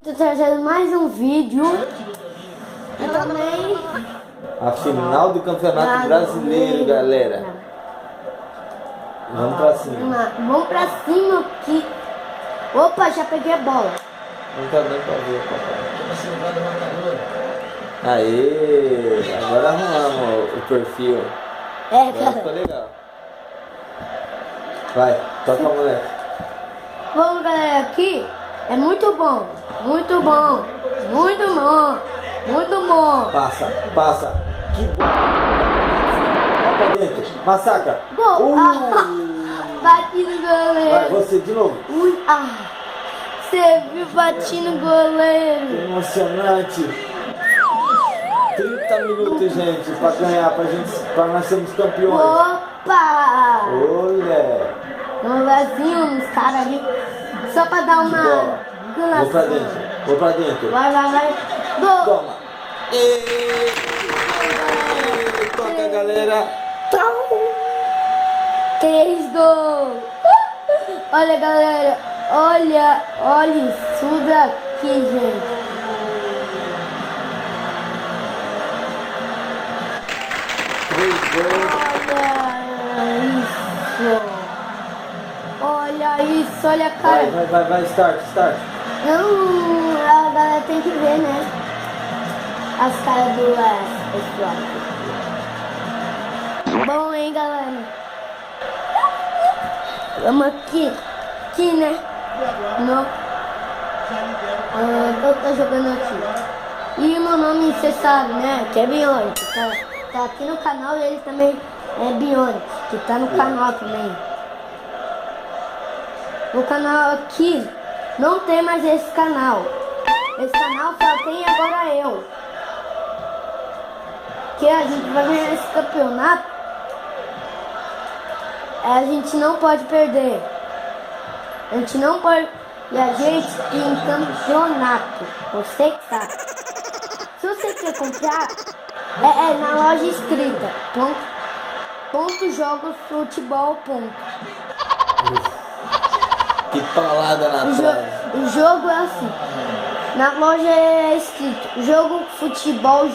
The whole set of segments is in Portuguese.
Tô trazendo mais um vídeo e também a final do Campeonato Brasileiro, galera. Vamos pra cima. Vamos pra cima aqui. Opa, já peguei a bola. Não tá dando pra ver, papai. Aê, agora arrumamos o perfil. É, Agora ficou legal. Vai, toca a moleque. Vamos, galera, aqui é muito bom. Muito bom. Muito bom. Muito bom. Passa. Que bom. Vai pra dentro. Massacra. Gol. Bati no goleiro. Vai, você de novo. Ui, você viu, bati no goleiro. Emocionante. 30 minutos, gente, pra ganhar, pra nós sermos campeões. Opa! Olha! Um vazinho nos caras ali. Só pra dar uma enganação. Vou pra dentro. Vai. Gol! Toma! Toca, galera! 3 gols! Olha, galera! Olha isso daqui, gente! Olha isso, olha a cara. Vai, start. Não, a galera tem que ver, né? As caras do pessoal. Bom, hein, galera? Vamos aqui, né? Eu tô jogando aqui. E meu nome, você sabe, né? Que é Bionic. Tá aqui no canal e ele também é Bionic, que tá no canal também. O canal aqui não tem mais esse canal. Esse canal só tem agora eu. Que a gente vai ganhar esse campeonato. A gente não pode perder. A gente não pode. E a gente tem campeonato. Você que sabe. Se você quer comprar, é na loja escrita. Ponto jogos futebol. Que paulada na frase. O jogo é assim. Na loja é escrito jogo, futebol.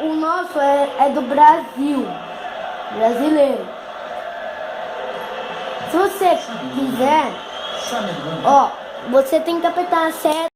O nosso é do Brasil. Brasileiro. Se você quiser, você tem que apertar a seta